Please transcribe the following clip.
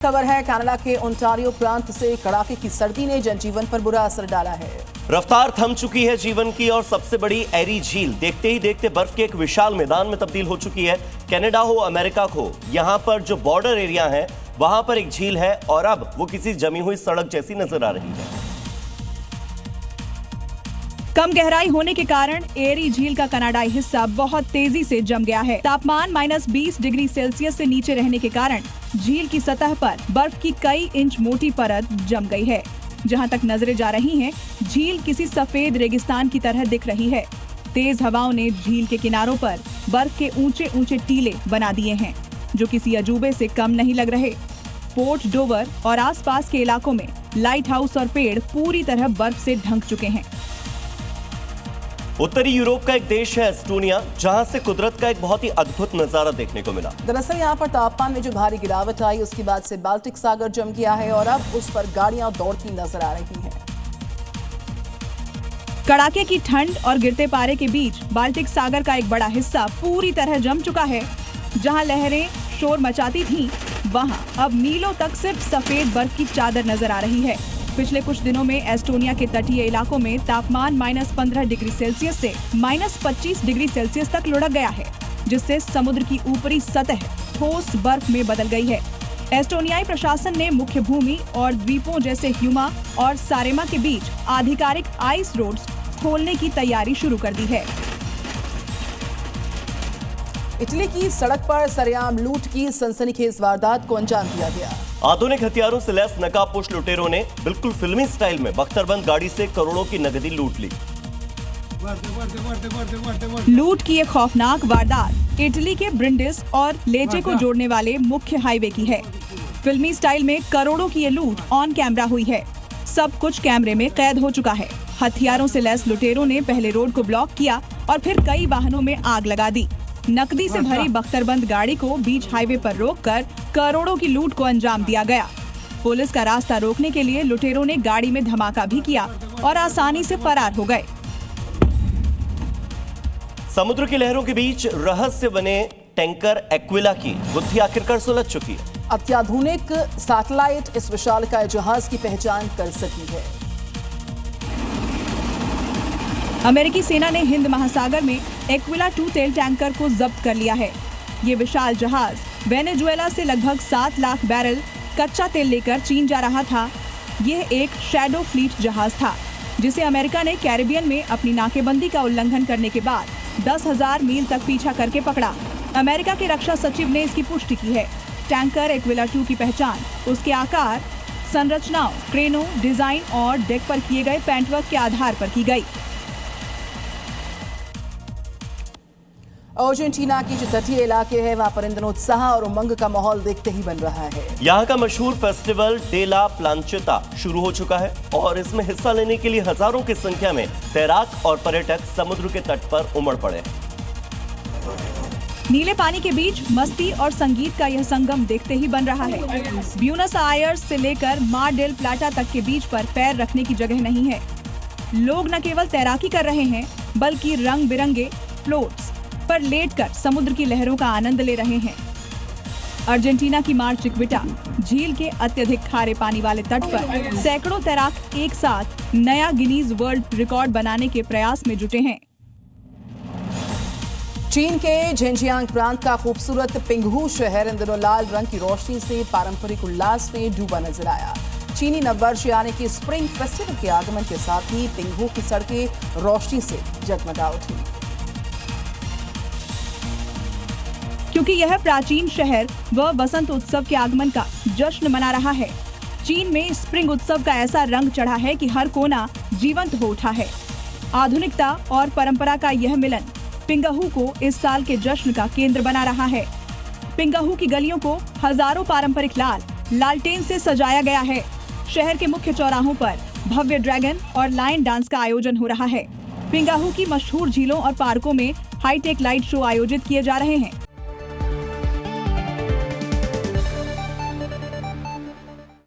खबर है कनाडा के ओंटारियो प्रांत से कड़ाके की सर्दी ने जनजीवन पर बुरा असर डाला है। रफ्तार थम चुकी है जीवन की और सबसे बड़ी एरी झील देखते ही देखते बर्फ के एक विशाल मैदान में तब्दील हो चुकी है। कनाडा हो अमेरिका हो, यहां पर जो बॉर्डर एरिया है वहां पर एक झील है और अब वो किसी जमी हुई सड़क जैसी नजर आ रही है। कम गहराई होने के कारण एरी झील का कनाडाई हिस्सा बहुत तेजी से जम गया है। तापमान -20 डिग्री सेल्सियस से नीचे रहने के कारण झील की सतह पर बर्फ की कई इंच मोटी परत जम गई है। जहां तक नजरें जा रही हैं, झील किसी सफेद रेगिस्तान की तरह दिख रही है। तेज हवाओं ने झील के किनारों पर बर्फ के ऊंचे ऊंचे टीले बना दिए हैं, जो किसी अजूबे से कम नहीं लग रहे। पोर्ट डोवर और आसपास के इलाकों में लाइट हाउस और पेड़ पूरी तरह बर्फ से ढंक चुके हैं। उत्तरी यूरोप का एक देश है एस्टोनिया, जहां से कुदरत का एक बहुत ही अद्भुत नजारा देखने को मिला। दरअसल यहां पर तापमान में जो भारी गिरावट आई, उसके बाद से बाल्टिक सागर जम गया है और अब उस पर गाड़ियां दौड़ती नजर आ रही हैं। कड़ाके की ठंड और गिरते पारे के बीच बाल्टिक सागर का एक बड़ा हिस्सा पूरी तरह जम चुका है। जहां लहरें शोर मचाती थीं, वहां अब मीलों तक सिर्फ सफेद बर्फ की चादर नजर आ रही है। पिछले कुछ दिनों में एस्टोनिया के तटीय इलाकों में तापमान -15 डिग्री सेल्सियस से -25 डिग्री सेल्सियस तक लुढ़क गया है, जिससे समुद्र की ऊपरी सतह ठोस बर्फ में बदल गई है। एस्टोनियाई प्रशासन ने मुख्य भूमि और द्वीपों जैसे ह्यूमा और सारेमा के बीच आधिकारिक आइस रोड्स खोलने की तैयारी शुरू कर दी है। इटली की सड़क पर सरेआम लूट की सनसनीखेज वारदात को अंजाम दिया गया। आधुनिक हथियारों से लैस नकाबपोश लुटेरों ने बिल्कुल फिल्मी स्टाइल में बख्तरबंद गाड़ी से करोड़ों की नकदी लूट ली। लूट की एक खौफनाक वारदात इटली के ब्रिंडिस और लेचे को जोड़ने वाले मुख्य हाईवे की है। फिल्मी स्टाइल में करोड़ों की ये लूट ऑन कैमरा हुई है। सब कुछ कैमरे में कैद हो चुका है। हथियारों से लैस लुटेरों ने पहले रोड को ब्लॉक किया और फिर कई वाहनों में आग लगा दी। नकदी से भरी बख्तरबंद गाड़ी को बीच हाईवे पर रोककर करोड़ों की लूट को अंजाम दिया गया। पुलिस का रास्ता रोकने के लिए लुटेरों ने गाड़ी में धमाका भी किया और आसानी से फरार हो गए। समुद्र की लहरों के बीच रहस्य बने टैंकर एक्विला की बुद्धि आखिरकार सुलझ चुकी है। अत्याधुनिक सैटेलाइट इस विशालकाय जहाज की पहचान कर सकी है। अमेरिकी सेना ने हिंद महासागर में एक्विला 2 तेल टैंकर को जब्त कर लिया है। ये विशाल जहाज वेनेजुएला से लगभग 7 लाख बैरल कच्चा तेल लेकर चीन जा रहा था। यह एक शैडो फ्लीट जहाज था, जिसे अमेरिका ने कैरिबियन में अपनी नाकेबंदी का उल्लंघन करने के बाद 10,000 मील तक पीछा करके पकड़ा। अमेरिका के रक्षा सचिव ने इसकी पुष्टि की है। टैंकर एक्विला 2 की पहचान उसके आकार, संरचनाओं, क्रेनों, डिजाइन और डेक पर किए गए पेंटवर्क के आधार पर की गई। अर्जेंटीना की जो तटीय इलाके है, वहां पर इन दिनों उत्साह और उमंग का माहौल देखते ही बन रहा है। यहाँ का मशहूर फेस्टिवल डे ला प्लांचेता शुरू हो चुका है और इसमें हिस्सा लेने के लिए हजारों की संख्या में तैराक और पर्यटक समुद्र के तट पर उमड़ पड़े। नीले पानी के बीच मस्ती और संगीत का यह संगम देखते ही बन रहा है। ब्यूनस आयर्स से लेकर मार डेल प्लाटा तक के बीच पर पैर रखने की जगह नहीं है। लोग न केवल तैराकी कर रहे हैं, बल्कि रंग बिरंगे फ्लोट्स पर लेटकर समुद्र की लहरों का आनंद ले रहे हैं। अर्जेंटीना की मार चिक्विटा झील के अत्यधिक खारे पानी वाले तट पर सैकड़ों तैराक एक साथ नया गिनीज वर्ल्ड रिकॉर्ड बनाने के प्रयास में जुटे हैं। चीन के झेंजियांग प्रांत का खूबसूरत पिंगहू शहर इन दिनों लाल रंग की रोशनी से पारंपरिक उल्लास में डूबा नजर आया। चीनी नववर्ष यानी कि स्प्रिंग फेस्टिवल के आगमन के साथ ही पिंगहू की सड़कें रोशनी से जगमगा उठी। क्योंकि यह प्राचीन शहर व वसंत उत्सव के आगमन का जश्न मना रहा है। चीन में स्प्रिंग उत्सव का ऐसा रंग चढ़ा है कि हर कोना जीवंत हो उठा है। आधुनिकता और परंपरा का यह मिलन पिंगहू को इस साल के जश्न का केंद्र बना रहा है। पिंगहू की गलियों को हजारों पारंपरिक लालटेन से सजाया गया है। शहर के मुख्य चौराहों पर भव्य ड्रैगन और लायन डांस का आयोजन हो रहा है। पिंगहू की मशहूर झीलों और पार्कों में हाईटेक लाइट शो आयोजित किए जा रहे हैं।